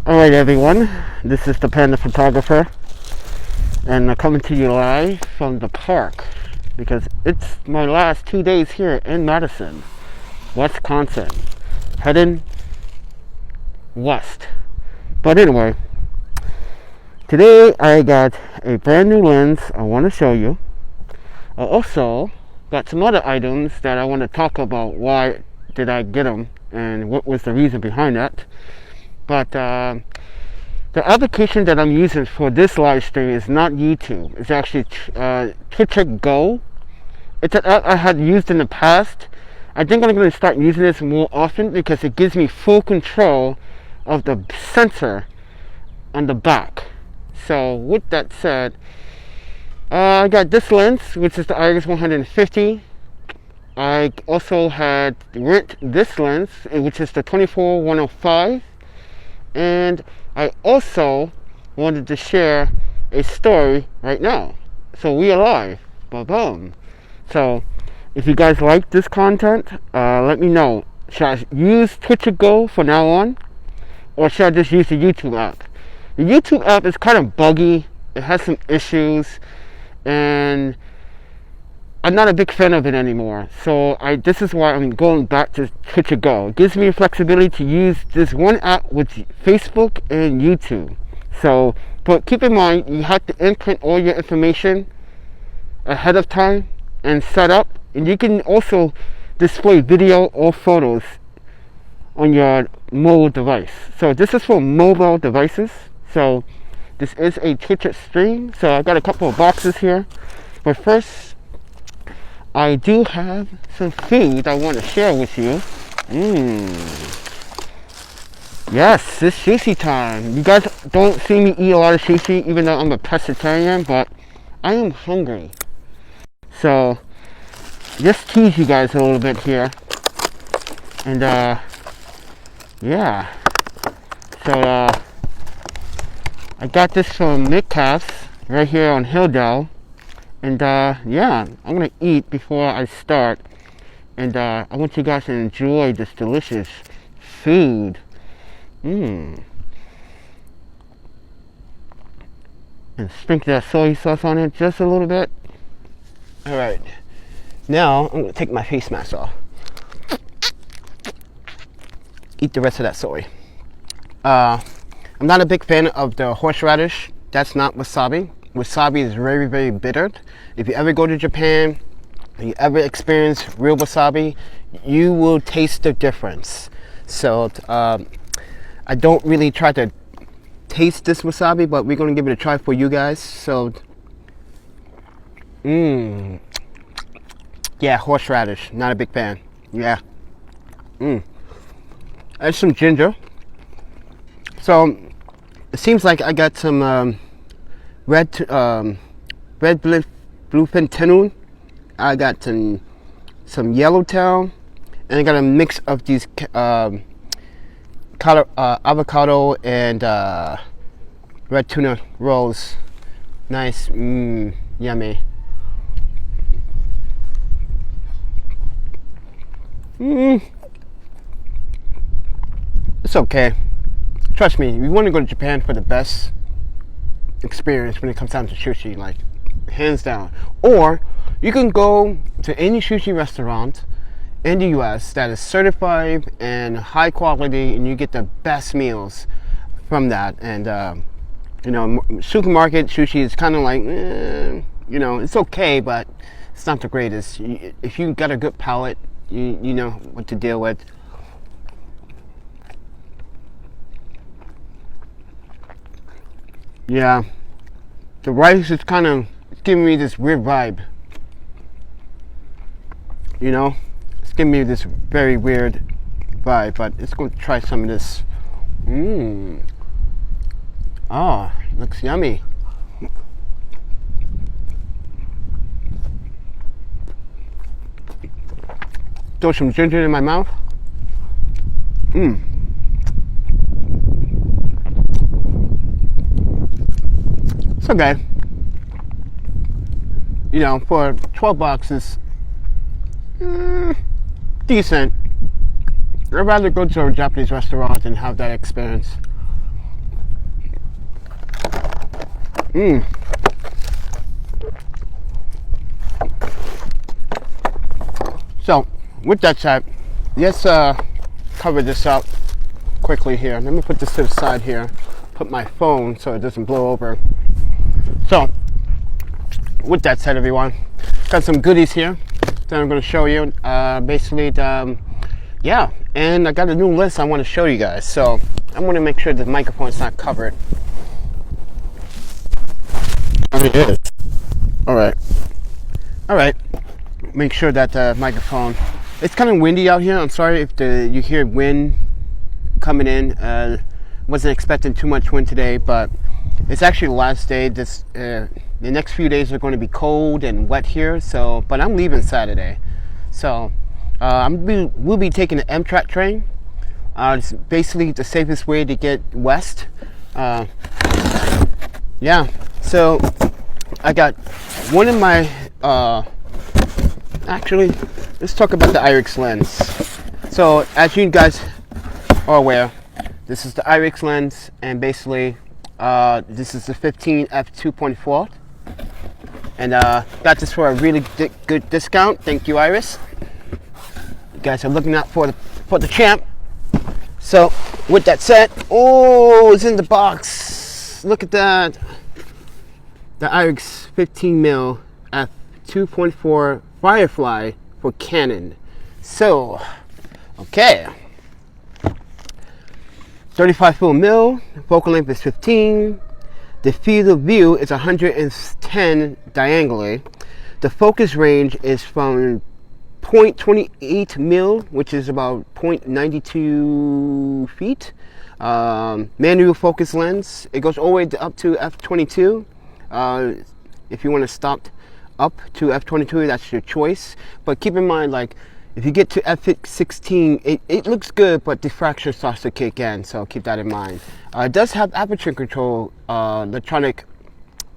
Alright everyone, this is the Panda Photographer, and I'm coming to you live from the park because it's my last 2 days here in Madison, Wisconsin, heading west. But anyway, today I got a brand new lens I want to show you. I also got some other items that I want to talk about. Why did I get them and what was the reason behind that. But the application that I'm using for this live stream is not YouTube. It's actually Twitcher Go. It's an app I had used in the past. I think I'm going to start using this more often because it gives me full control of the sensor on the back. So with that said, I got this lens, which is the Irix 150. I also had rent this lens, which is the 24-105. And I also wanted to share a story right now. So we are live. Boom. So if you guys like this content, let me know. Should I use Twitcher Go from now on? Or should I just use the YouTube app? The YouTube app is kind of buggy. It has some issues. And I'm not a big fan of it anymore. So this is why I'm going back to Twitcher Go. It gives me the flexibility to use this one app with Facebook and YouTube. So, but keep in mind, you have to input all your information ahead of time and set up. And you can also display video or photos on your mobile device. So this is for mobile devices. So this is a Twitcher stream. So I got a couple of boxes here. But first, I do have some food I want to share with you. Yes, it's sushi time. You guys don't see me eat a lot of sushi, even though I'm a pescatarian, but I am hungry. So, just tease you guys a little bit here. And, yeah. So, I got this from Midcast right here on Hilldale. And yeah, I'm gonna eat before I start, and I want you guys to enjoy this delicious food. And sprinkle that soy sauce on it just a little bit. All right, now I'm gonna take my face mask off. Eat the rest of that soy. I'm not a big fan of the horseradish. That's not wasabi. Wasabi is very, very bitter. If you ever go to Japan and you ever experience real wasabi, you will taste the difference. So I don't really try to taste this wasabi, but we're going to give it a try for you guys. So, yeah, horseradish, not a big fan. Yeah. Add some ginger. So it seems like I got some red bluefin tennant. I got some yellowtail, and I got a mix of these avocado and red tuna rolls. Nice, yummy. It's okay. Trust me, you want to go to Japan for the best experience when it comes down to sushi, like hands down. Or you can go to any sushi restaurant in the US that is certified and high quality, and you get the best meals from that. And you know, supermarket sushi is kind of like you know, it's okay, but it's not the greatest. If you got a good palate, you know what to deal with. Yeah, the rice is kind of giving me this weird vibe. You know, it's giving me this very weird vibe, but let's go try some of this. Oh, looks yummy. Throw some ginger in my mouth. It's okay. You know, for 12 bucks is decent. I'd rather go to a Japanese restaurant and have that experience. So, with that said, let's cover this up quickly here. Let me put this to the side here. Put my phone so it doesn't blow over. So, with that said, everyone, got some goodies here that I'm going to show you. Basically, yeah, and I got a new list I want to show you guys. So, I want to make sure the microphone's not covered. Oh, it is. All right. Make sure that the microphone. It's kind of windy out here. I'm sorry if you hear wind coming in. Wasn't expecting too much wind today, but it's actually the last day. The next few days are going to be cold and wet here. So, but I'm leaving Saturday. So, we'll be taking the Amtrak train. It's basically the safest way to get west. Yeah. So, I got one of my. Actually, let's talk about the Irix lens. So, as you guys are aware, this is the Irix lens, and basically, this is the 15 f2.4, and got this for a really good discount. Thank you, Iris. You guys are looking out for the champ. So, with that said, oh, it's in the box. Look at that. The Irix 15mm f2.4 Firefly for Canon. So, okay. 35mm, focal length is 15. The field of view is 110 diagonally. The focus range is from 0.28 mil, which is about 0.92 feet. Manual focus lens. It goes all the way up to f22. If you want to stop up to f22, that's your choice. But keep in mind, like, if you get to f16, it looks good, but diffraction starts to kick in, so keep that in mind. It does have aperture control, electronic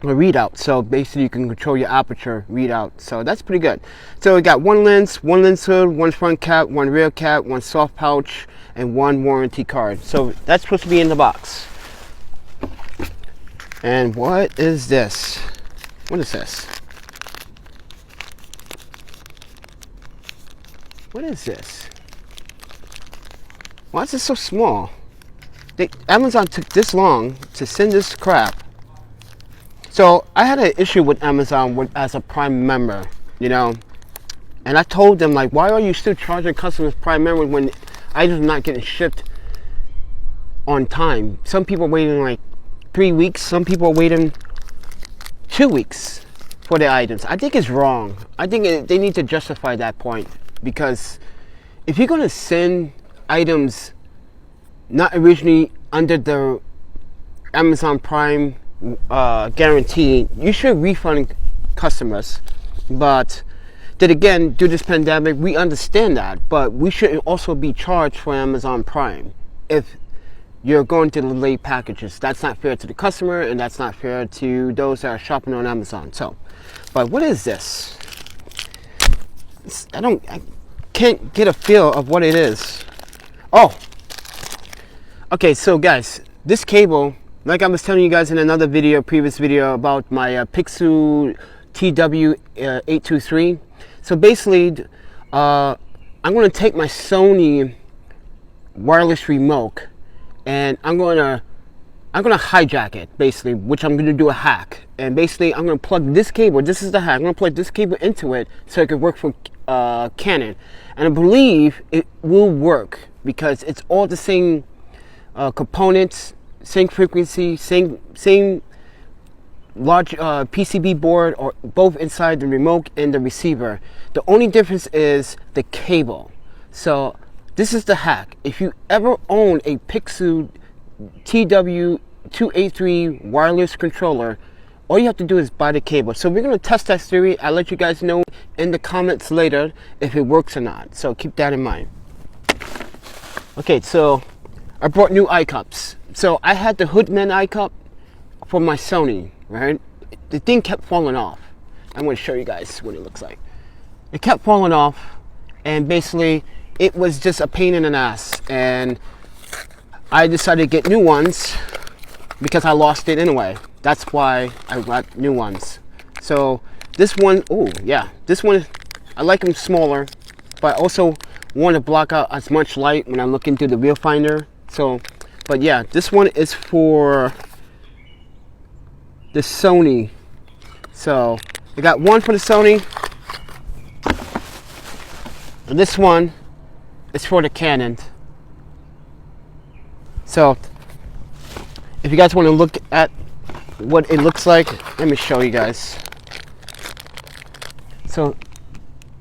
readout, so basically you can control your aperture readout, so that's pretty good. So we got one lens hood, one front cap, one rear cap, one soft pouch, and one warranty card. So that's supposed to be in the box. And what is this? What is this? What is this? Why is it so small? Amazon took this long to send this crap. So I had an issue with Amazon as a Prime member, you know, and I told them, like, why are you still charging customers Prime member when items are not getting shipped on time? Some people are waiting like 3 weeks. Some people are waiting 2 weeks for their items. I think it's wrong. I think they need to justify that point. Because if you're going to send items not originally under the Amazon Prime guarantee, you should refund customers. But then again, due to this pandemic, we understand that. But we should also be charged for Amazon Prime if you're going to delay packages. That's not fair to the customer, and that's not fair to those that are shopping on Amazon. So, but what is this? I can't get a feel of what it is. Oh, okay. So guys, this cable, like I was telling you guys in another video, previous video about my Pixel TW823. So basically, I'm going to take my Sony wireless remote, and I'm going to hijack it, basically, which I'm going to do a hack. And basically, I'm going to plug this cable. This is the hack. I'm going to plug this cable into it so it can work for Canon. And I believe it will work because it's all the same components, same frequency, same large PCB board, or both inside the remote and the receiver. The only difference is the cable. So this is the hack. If you ever own a Pixel TW283 wireless controller, all you have to do is buy the cable. So we're going to test that theory. I'll let you guys know in the comments later if it works or not. So keep that in mind. Okay, so I brought new EYECUPs. So I had the HOODMAN EYECUP for my Sony, right? The thing kept falling off. I'm going to show you guys what it looks like. It kept falling off, and basically it was just a pain in the ass. And I decided to get new ones because I lost it anyway. That's why I got new ones. So this one, oh yeah, this one, I like them smaller, but I also want to block out as much light when I look into the viewfinder. So, but yeah, this one is for the Sony. So I got one for the Sony, and this one is for the Canon. So if you guys want to look at what it looks like, let me show you guys. So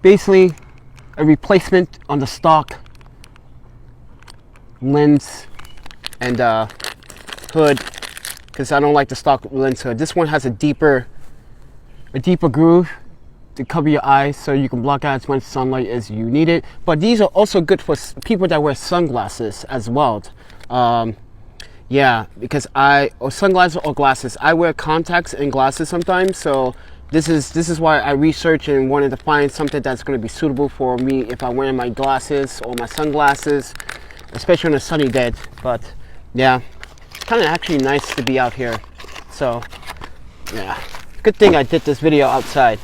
basically a replacement on the stock lens and hood, because I don't like the stock lens hood. This one has a deeper groove to cover your eyes, so you can block out as much sunlight as you need it. But these are also good for people that wear sunglasses as well. Yeah, because sunglasses or glasses. I wear contacts and glasses sometimes, so this is why I researched and wanted to find something that's going to be suitable for me if I'm wearing my glasses or my sunglasses, especially on a sunny day. But yeah, it's kind of actually nice to be out here. So yeah, good thing I did this video outside.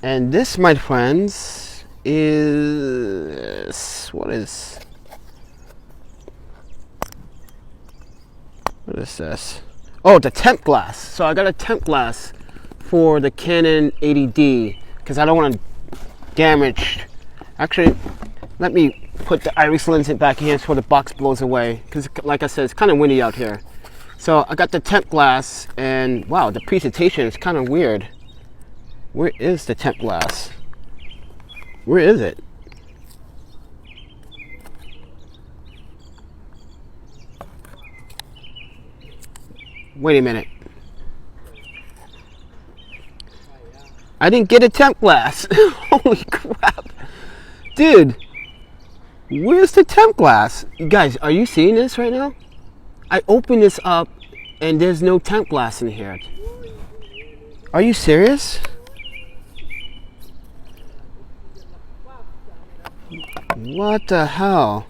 And this, my friends, is what is this? Oh, the temp glass. So I got a temp glass for the Canon 80D because I don't want to damage. Actually, let me put the Irix lens back here so the box blows away, because like I said, it's kind of windy out here. So I got the temp glass, and wow, the presentation is kind of weird. Where is the temp glass? Where is it? Wait a minute. I didn't get a temp glass. Holy crap. Dude, where's the temp glass? You guys, are you seeing this right now? I opened this up and there's no temp glass in here. Are you serious? What the hell?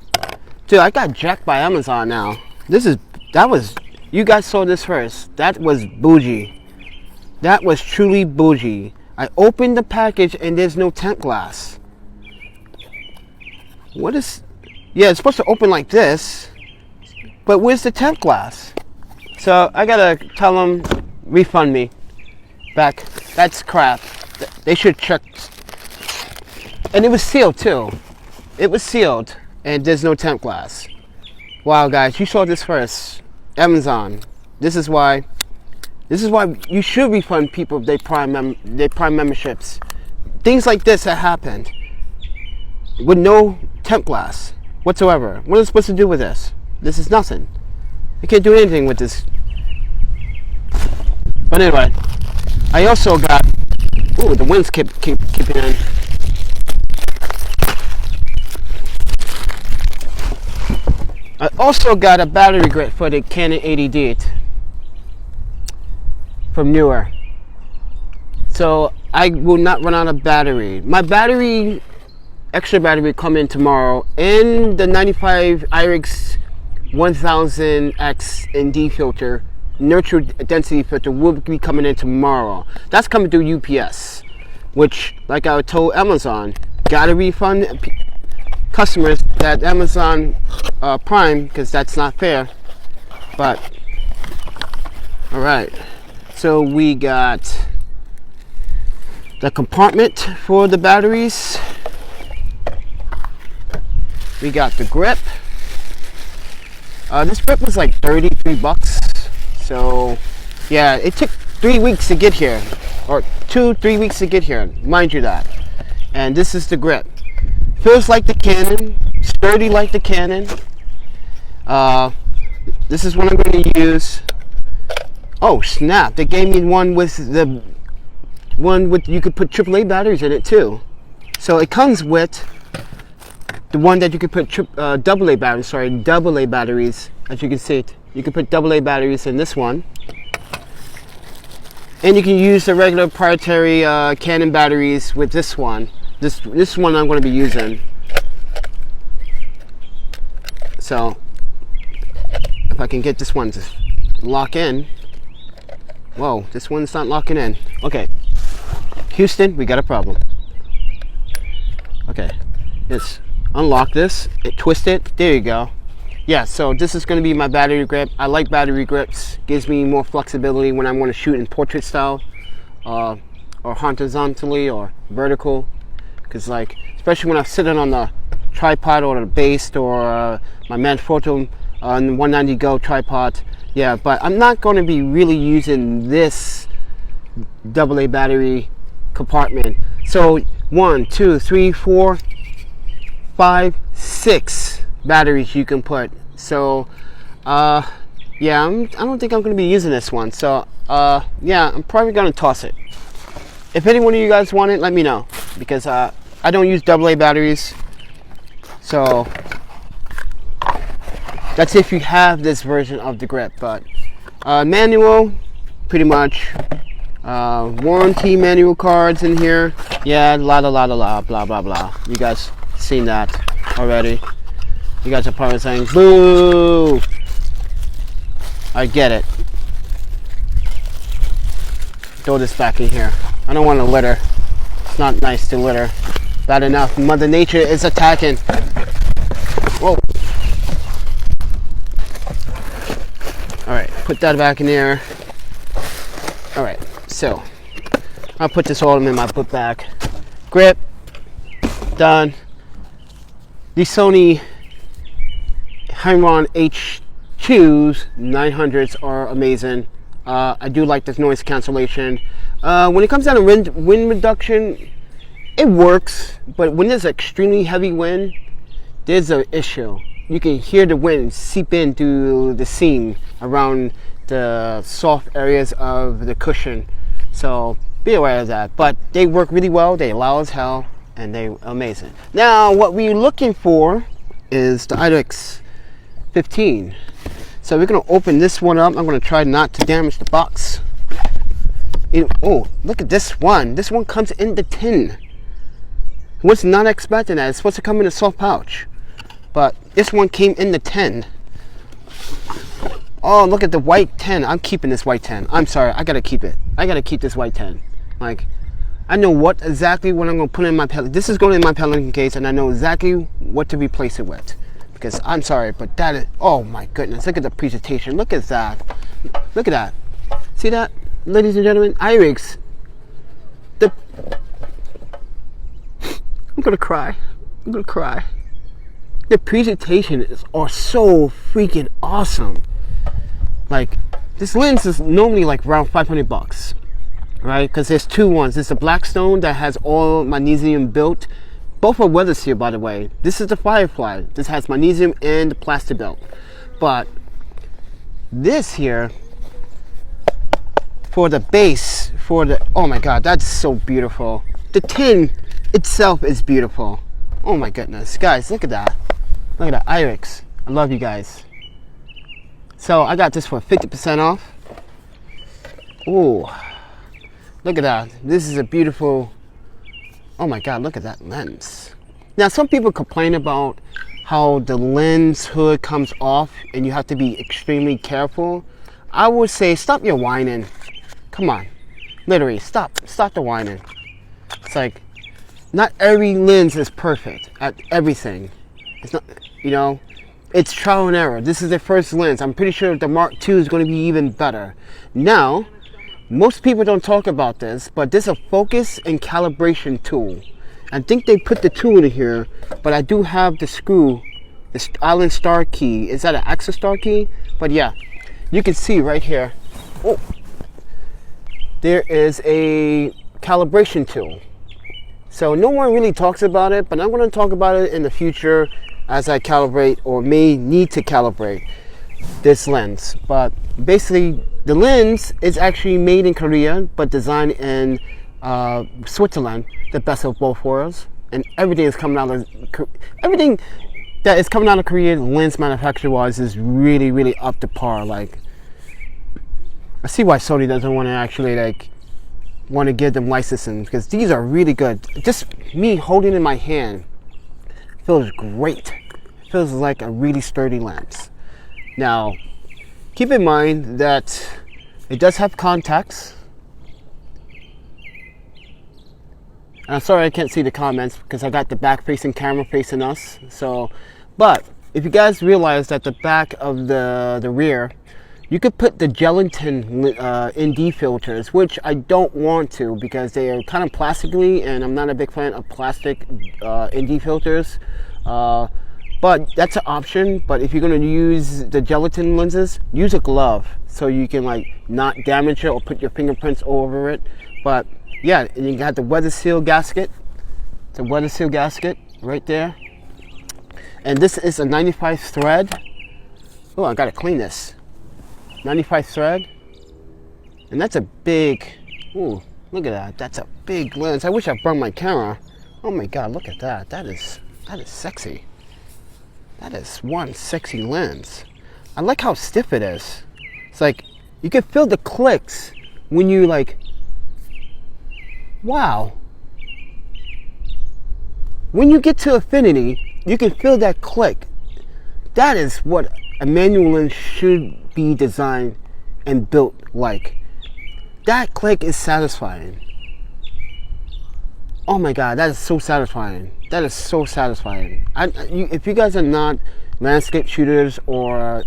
Dude, I got jacked by Amazon now. You guys saw this first. That was bougie. That was truly bougie. I opened the package and there's no temp glass. What is... Yeah, it's supposed to open like this. But where's the temp glass? So I gotta tell them, refund me back. That's crap. They should check. And it was sealed too. It was sealed and there's no temp glass. Wow, guys, you saw this first. Amazon. This is why you should refund people their Prime memberships. Things like this that happened with no temp glass whatsoever. What am I supposed to do with this? This is nothing. I can't do anything with this. But anyway, I also got. Ooh, the winds keep in. I also got a battery grid for the Canon 80D from Neweer. So I will not run out of battery. My extra battery will come in tomorrow, and the 95 Irix 1000X ND filter, neutral density filter, will be coming in tomorrow. That's coming through UPS, which, like I told Amazon, gotta refund customers that Amazon Prime, because that's not fair. But all right, so we got the compartment for the batteries, we got the grip. This grip was like 33 bucks. So yeah, it took 3 weeks to get here, or 2-3 weeks to get here, mind you that. And this is the grip. Feels like the Canon, sturdy like the Canon. This is what I'm going to use. Oh snap! They gave me one with you could put AAA batteries in it too. So it comes with the one that you could put AA batteries. Sorry, AA batteries. As you can see, you can put AA batteries in this one, and you can use the regular proprietary Canon batteries with this one. This one I'm going to be using. So if I can get this one to lock in, Whoa, this one's not locking in. Okay, Houston, we got a problem. Okay, let's unlock this, twist it, there you go. Yeah, so this is going to be my battery grip. I like battery grips, gives me more flexibility when I want to shoot in portrait style, or horizontally or vertical, because like, especially when I'm sitting on the tripod or the base or my Manfrotto 190 Go tripod. Yeah, but I'm not going to be really using this AA battery compartment. So 1, 2, 3, 4, 5, 6 batteries you can put. So yeah, I don't think I'm going to be using this one. So yeah, I'm probably going to toss it. If any one of you guys want it, let me know, because I don't use AA batteries. So that's if you have this version of the grip. But manual, pretty much. Warranty manual cards in here. Yeah, blah blah blah. You guys seen that already. You guys are probably saying, boo! I get it. Throw this back in here. I don't want to litter. It's not nice to litter. Bad enough. Mother Nature is attacking. Whoa. Alright, put that back in there. Alright, so I'll put this all in my book bag. Grip. Done. These Sony Hyron H2s 900s are amazing. I do like this noise cancellation. When it comes down to wind reduction, it works, but when there's extremely heavy wind, there's an issue. You can hear the wind seep into the seam around the soft areas of the cushion. So be aware of that. But they work really well, they loud as hell, and they're amazing. Now what we're looking for is the Irix 15. So we're going to open this one up. I'm going to try not to damage the box. Oh, look at this one. This one comes in the tin. Was not expecting that. It's supposed to come in a soft pouch, but this one came in the tin. Oh, look at the white tin. I'm keeping this white tin. I'm sorry, I gotta keep it. I gotta keep this white tin. Like, I know exactly what I'm gonna put in my pellet. This is going in my Pelican case, and I know exactly what to replace it with. Because I'm sorry, but that is, oh my goodness, look at the presentation. Look at that. Look at that. See that, ladies and gentlemen? Irix. I'm gonna cry. I'm gonna cry. The presentations are so freaking awesome. Like, this lens is normally like around 500 bucks, right? Because there's two ones. There's a Blackstone that has all magnesium built. Both are weather sealed, by the way. This is the Firefly. This has magnesium and plastic built. But this here, for the base, oh my god, that's so beautiful. The tin itself is beautiful. Oh my goodness, guys, look at that. Look at that, Irix. I love you guys. So I got this for 50% off. Ooh, look at that. This is a beautiful, oh my god, look at that lens. Now some people complain about how the lens hood comes off and you have to be extremely careful. I would say stop your whining. Come on, literally stop the whining. It's like, not every lens is perfect at everything. It's not, you know, it's trial and error. This is the first lens. I'm pretty sure the Mark II is going to be even better. Now, most people don't talk about this, but this is a focus and calibration tool. I think they put the tool in here, but I do have the screw, the Island Star key. Is that an Axis Star key? But yeah, you can see right here. Oh, there is a calibration tool. So no one really talks about it, but I'm going to talk about it in the future as I calibrate or may need to calibrate this lens. But basically, the lens is actually made in Korea, but designed in Switzerland, the best of both worlds. And everything is coming out of everything that is coming out of Korea, lens manufacturer wise, is really, really up to par. Like, I see why Sony doesn't want to actually want to give them licensing, because these are really good. Just me holding in my hand feels great. It feels like a really sturdy lens. Now, keep in mind that It does have contacts. And I'm sorry I can't see the comments because I got the back facing camera facing us. So, but if you guys realize that the back of the rear, you could put the gelatin ND filters, which I don't want to because they are kind of plastically, and I'm not a big fan of plastic ND filters. But that's an option. But if you're going to use the gelatin lenses, use a glove so you can like not damage it or put your fingerprints over it. But yeah, and you got the weather seal gasket. The weather seal gasket right there. And this is a 95 thread. Oh, I gotta clean this. 95 thread. And that's a big, ooh, look at that. That's a big lens. I wish I brought my camera. Oh my God, look at that. That is sexy. That is one sexy lens. I like how stiff it is. It's like, you can feel the clicks when you like, wow. When you get to infinity, you can feel that click. That is what a manual lens should be designed and built like. That click is satisfying. Oh my God, that is so satisfying. That is so satisfying. If you guys are not landscape shooters or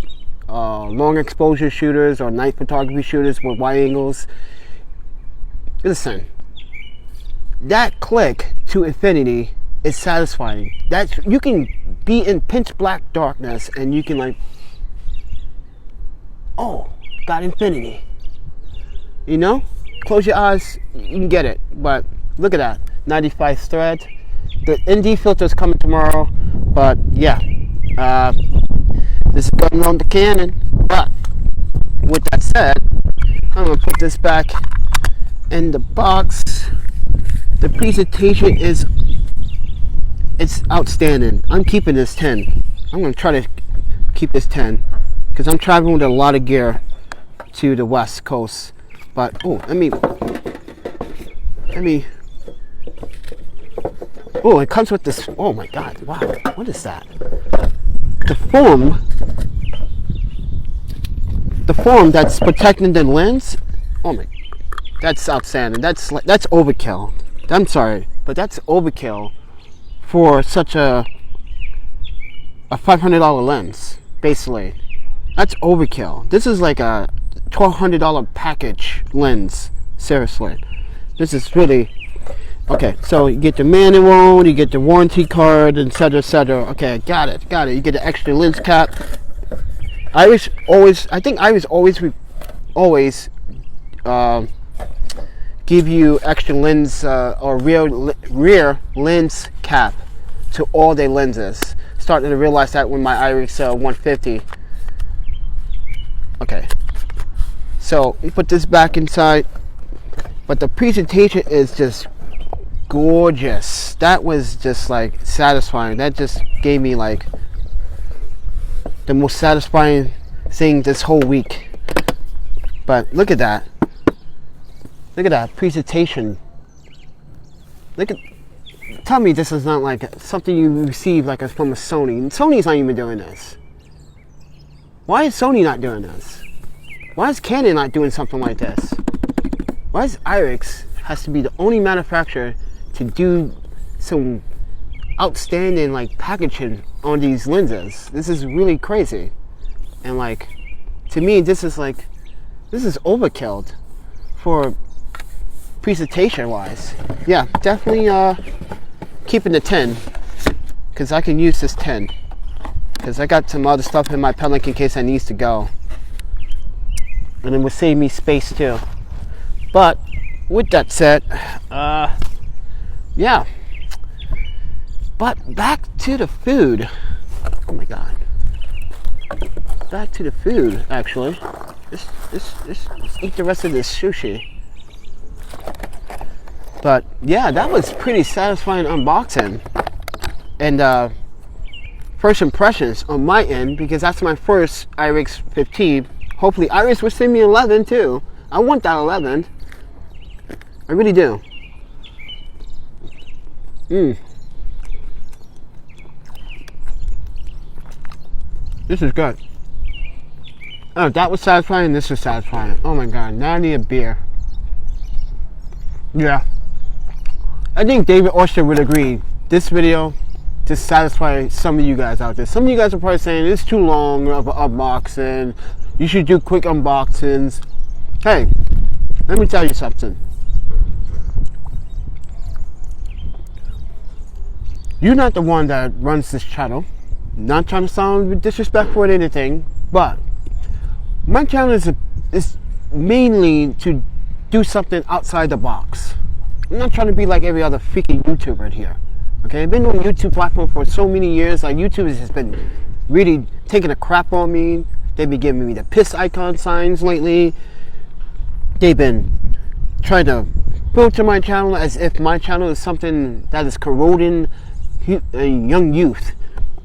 long exposure shooters or night photography shooters with wide angles, listen, that click to infinity is satisfying. That's, you can be in pitch black darkness and you can like, oh, got infinity. You know, close your eyes, you can get it. But look at that, 95 thread. The ND filter is coming tomorrow, but yeah, this is going on the Canon. But with that said, I'm gonna put this back in the box. The presentation is, it's outstanding. I'm keeping this 10. I'm gonna try to keep this 10 because I'm traveling with a lot of gear to the West Coast. But oh, let me. Oh, it comes with this. Oh my God! Wow, what is that? The foam that's protecting the lens. Oh my, that's outstanding. That's overkill. I'm sorry, but that's overkill for such a $500 lens. Basically, that's overkill. This is like a $1,200 package lens. Seriously, this is really. Okay, so you get the manual, you get the warranty card, etc., etc. Okay, got it. You get the extra lens cap. I think Irix always give you extra lens or rear lens cap to all their lenses. Starting to realize that with my Irix 150. Okay, so you put this back inside, but the presentation is just gorgeous. That was just like satisfying. That just gave me like the most satisfying thing this whole week. But look at that. Look at that presentation. Tell me this is not like something you receive like from a Sony. Sony's not even doing this. Why is Sony not doing this? Why is Canon not doing something like this? Why is Irix has to be the only manufacturer to do some outstanding like packaging on these lenses? This is really crazy. And like, to me, this is overkill for presentation wise. Yeah, definitely keeping the 10 because I can use this 10 because I got some other stuff in my Pelican case that needs to go, and it will save me space too. But with that said, yeah, but back to the food. Oh my God, back to the food. Actually, let's eat the rest of this sushi. But yeah, that was pretty satisfying unboxing and first impressions on my end, because that's my first Irix 15. Hopefully Irix will send me 11 too. I want that 11. I really do. This is good. Oh, that was satisfying. This was satisfying. Oh my god, now I need a beer. Yeah, I think David Oyster would agree. This video to satisfy some of you guys out there. Some of you guys are probably saying it's too long of an unboxing. You should do quick unboxings. Hey, let me tell you something. You're not the one that runs this channel. Not trying to sound disrespectful or anything, but my channel is mainly to do something outside the box. I'm not trying to be like every other freaking YouTuber here. Okay, I've been on YouTube platform for so many years. Like, YouTube has been really taking a crap on me. They've been giving me the piss icon signs lately. They've been trying to filter my channel as if my channel is something that is corroding young youth.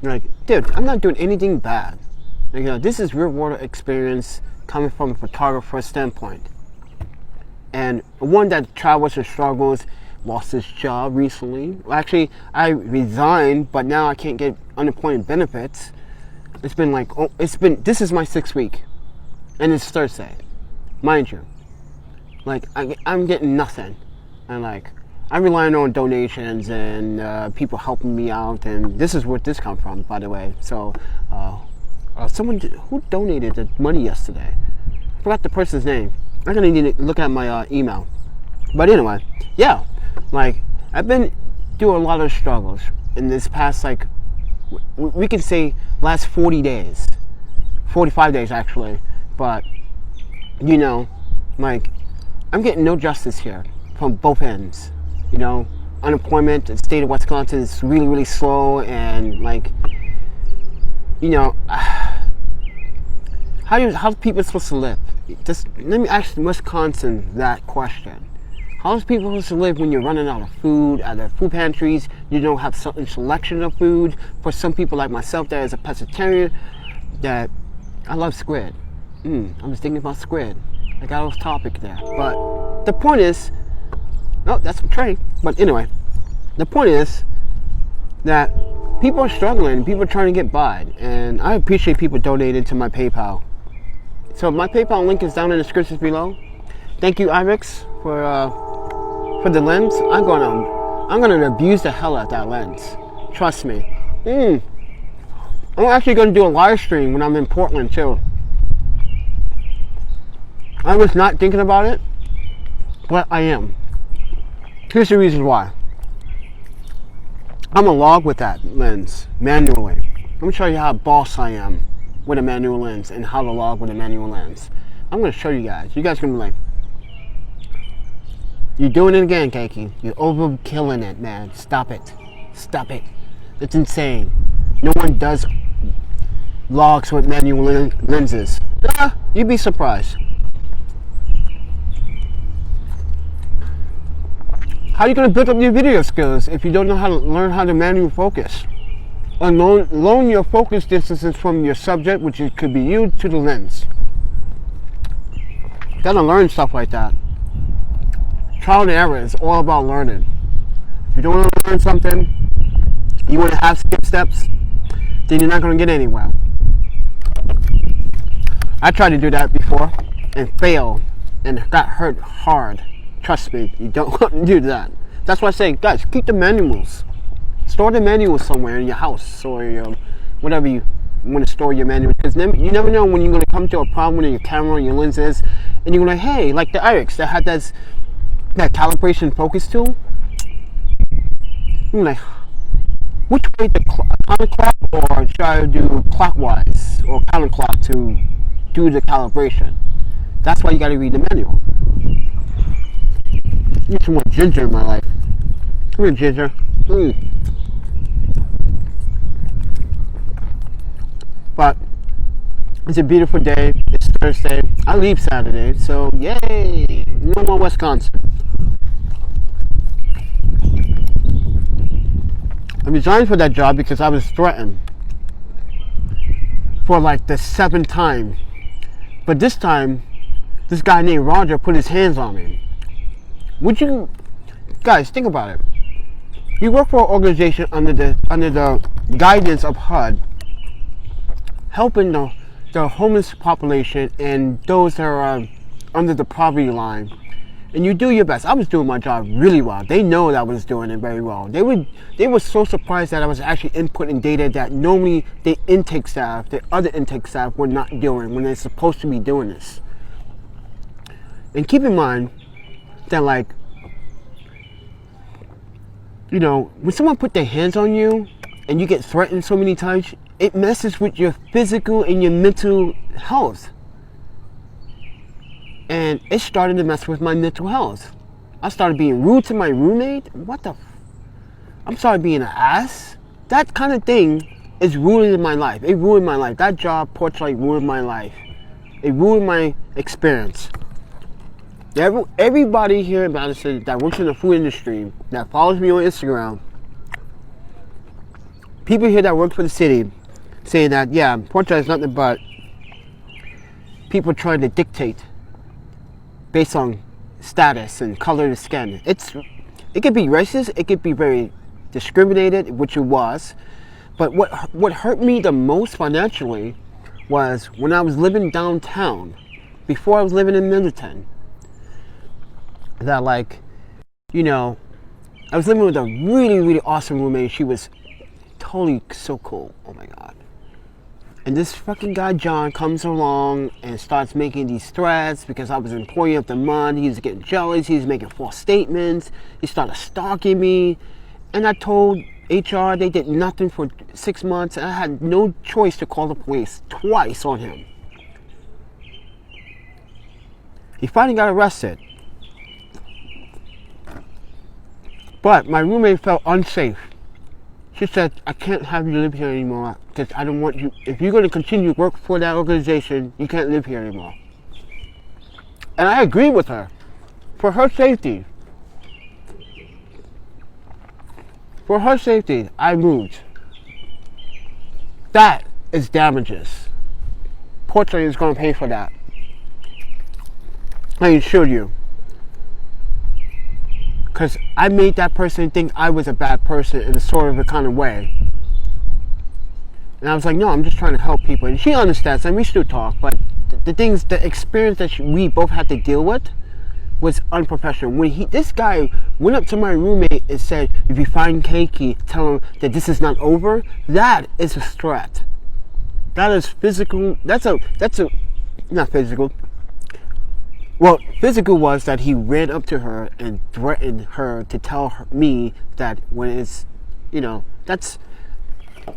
Like, dude, I'm not doing anything bad. Like, this is real world experience coming from a photographer standpoint. And one that travels and struggles, lost his job recently. Well, actually, I resigned, but now I can't get unemployment benefits. It's been like, this is my 6th week. And it's Thursday, mind you. Like, I'm getting nothing. And like, I'm relying on donations and people helping me out. And this is where this comes from, by the way. So, someone who donated the money yesterday. I forgot the person's name. I'm gonna need to look at my email. But anyway, yeah. Like, I've been through a lot of struggles in this past, like, we can say last 40 days. 45 days, actually. But, you know, like, I'm getting no justice here from both ends. You know, unemployment in the state of Wisconsin is really, really slow. And, like, you know, how's people supposed to live? Just let me ask Wisconsin that question. How's people supposed to live when you're running out of food at the food pantries? You don't have certain selection of food. For some people like myself that is a pescatarian, that I love squid. I was thinking about squid. I got off topic there. But the point is, oh, that's a tray. But anyway, the point is that people are struggling. People are trying to get by. And I appreciate people donating to my PayPal. So my PayPal link is down in the description below. Thank you, Irix, for the lens. I'm gonna abuse the hell out of that lens. Trust me. I'm actually gonna do a live stream when I'm in Portland too. I was not thinking about it, but I am. Here's the reason why. I'm gonna log with that lens manually. Let me show you how boss I am with a manual lens and how to log with a manual lens. I'm gonna show you guys. You guys are gonna be like, you're doing it again, Keiki. You're overkilling it, man. Stop it. Stop it. It's insane. No one does logs with manual lenses. You'd be surprised. How are you going to build up your video skills if you don't know how to learn how to manually focus? And loan your focus distances from your subject, which could be you, to the lens. Gotta learn stuff like that. Trial and error is all about learning. If you don't want to learn something, you want to have skip steps, then you're not going to get anywhere. I tried to do that before and failed and got hurt hard. Trust me, you don't want to do that. That's why I say, guys, keep the manuals. Store the manuals somewhere in your house or your, whatever you want to store your manual. Because you never know when you're going to come to a problem with your camera or your lenses, and you're like, hey, like the Irix that had that calibration focus tool. I'm like, which way to counterclock, or should I do clockwise or counterclock to do the calibration? That's why you got to read the manual. I need some more ginger in my life. Come here, ginger. But it's a beautiful day. It's Thursday. I leave Saturday, so yay! No more Wisconsin. I resigned for that job because I was threatened for like the 7th time. But this time, this guy named Roger put his hands on me. Would you guys think about it? You work for an organization under the guidance of HUD, helping the the homeless population and those that are under the poverty line, and you do your best. I was doing my job really well. They know that I was doing it very well. They were so surprised that I was actually inputting data that normally the other intake staff were not doing when they're supposed to be doing this. And keep in mind that, like, you know, when someone put their hands on you and you get threatened so many times, it messes with your physical and your mental health. And it started to mess with my mental health. I started being rude to my roommate. I'm sorry, being an ass. That kind of thing is ruining my life. It ruined my life. That job, Portrait, ruined my life. It ruined my experience. Everybody here in Madison that works in the food industry, that follows me on Instagram, people here that work for the city, saying that, yeah, Portrait is nothing but people trying to dictate based on status and color of skin. It could be racist, it could be very discriminated, which it was. But what hurt me the most financially was when I was living downtown, before I was living in Middleton. That, like, you know, I was living with a really, really awesome roommate. She was totally so cool. Oh my God. And this fucking guy, John, comes along and starts making these threats because I was an employee of the month. He was getting jealous. He was making false statements. He started stalking me. And I told HR they did nothing for 6 months. And I had no choice to call the police twice on him. He finally got arrested. But my roommate felt unsafe. She said, I can't have you live here anymore because I don't want you, if you're going to continue to work for that organization, you can't live here anymore. And I agree with her. For her safety. For her safety, I moved. That is damages. Portrait is going to pay for that. I assure you. Because I made that person think I was a bad person in a sort of a kind of way. And I was like, no, I'm just trying to help people. And she understands, and we still talk, but the experience that we both had to deal with was unprofessional. When this guy went up to my roommate and said, if you find Keiki, tell him that this is not over, that is a threat. That is physical, not physical. Well, physical was that he ran up to her and threatened her to tell me that when it's, you know, that's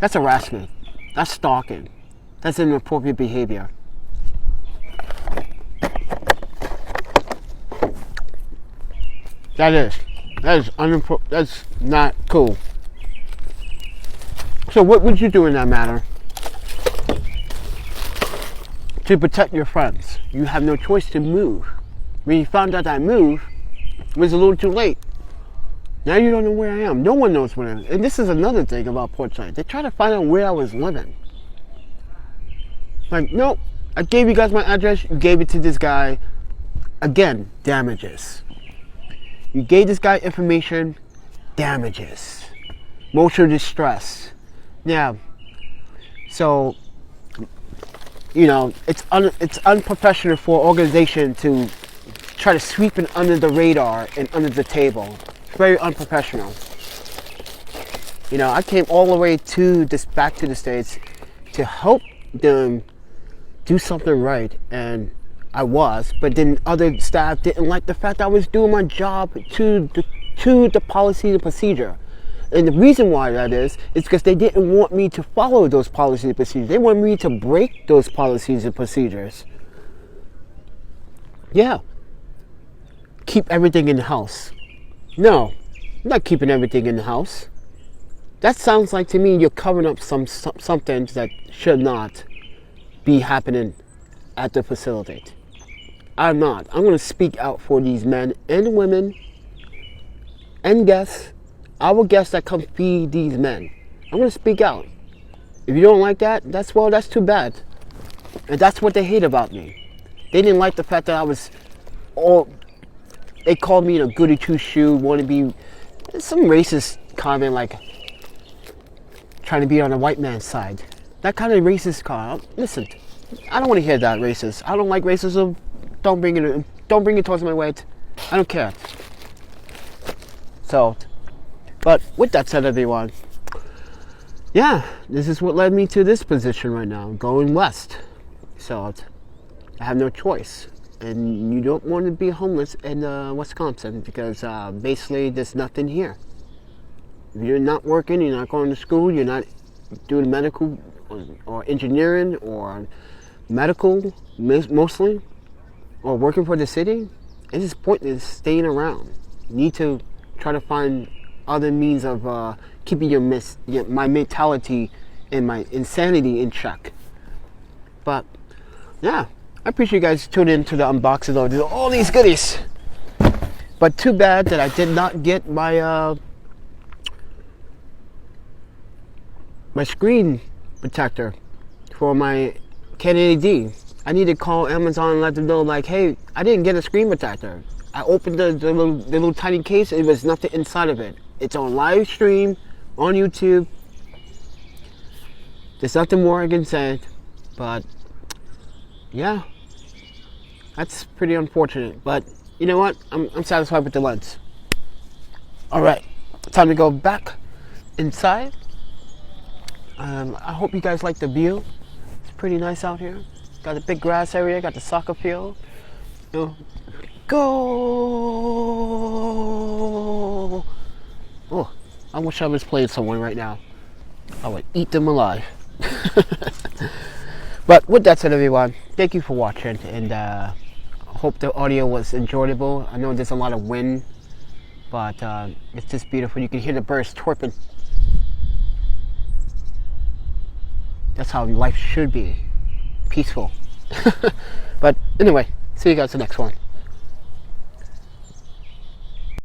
harassment. That's stalking. That's inappropriate behavior. That's not cool. So what would you do in that matter? To protect your friends. You have no choice to move. When you found out I moved, it was a little too late. Now you don't know where I am. No one knows where I am. And this is another thing about Portrait. They try to find out where I was living. Like, no, I gave you guys my address. You gave it to this guy. Again, damages. You gave this guy information. Damages. Emotional distress. Yeah. So, you know, it's unprofessional for an organization to try to sweep it under the radar and under the table. It's very unprofessional. You know, I came all the way back to the States to help them do something right, and I was, but then other staff didn't like the fact that I was doing my job to the policy and procedure. And the reason why that is because they didn't want me to follow those policies and procedures. They wanted me to break those policies and procedures. Yeah. Keep everything in the house. No, I'm not keeping everything in the house. That sounds like to me you're covering up something that should not be happening at the facility. I'm not. I'm going to speak out for these men and women and guests. Our guests that come feed these men. I'm going to speak out. If you don't like that, that's too bad. And that's what they hate about me. They didn't like the fact that I was they called me a goody two-shoe, want to be some racist comment like trying to be on the white man's side. That kind of racist comment. Listen, I don't want to hear that, racist. I don't like racism. Don't bring it towards my way. I don't care. So, but with that said, everyone, yeah, this is what led me to this position right now, going west. So I have no choice. And you don't want to be homeless in Wisconsin because basically there's nothing here. If you're not working, you're not going to school, you're not doing medical or engineering or medical mostly, or working for the city, it's just pointless staying around. You need to try to find other means of keeping my mentality and my insanity in check. But yeah, I appreciate you guys tuning in to the unboxing of all these goodies. But too bad that I did not get my my screen protector for my Canon AD. I need to call Amazon and let them know, like, hey, I didn't get a screen protector. I opened the little tiny case, and it was nothing inside of it. It's on live stream on YouTube. There's nothing more I can say, but yeah, that's pretty unfortunate. But you know what? I'm satisfied with the lens. All right, time to go back inside. I hope you guys like the view. It's pretty nice out here. Got a big grass area, got the soccer field. Go! Oh, I wish I was playing someone right now. I would eat them alive. But with that said, everyone, thank you for watching, and I hope the audio was enjoyable. I know there's a lot of wind, but it's just beautiful. You can hear the birds chirping. That's how life should be. Peaceful. But anyway, see you guys in the next one.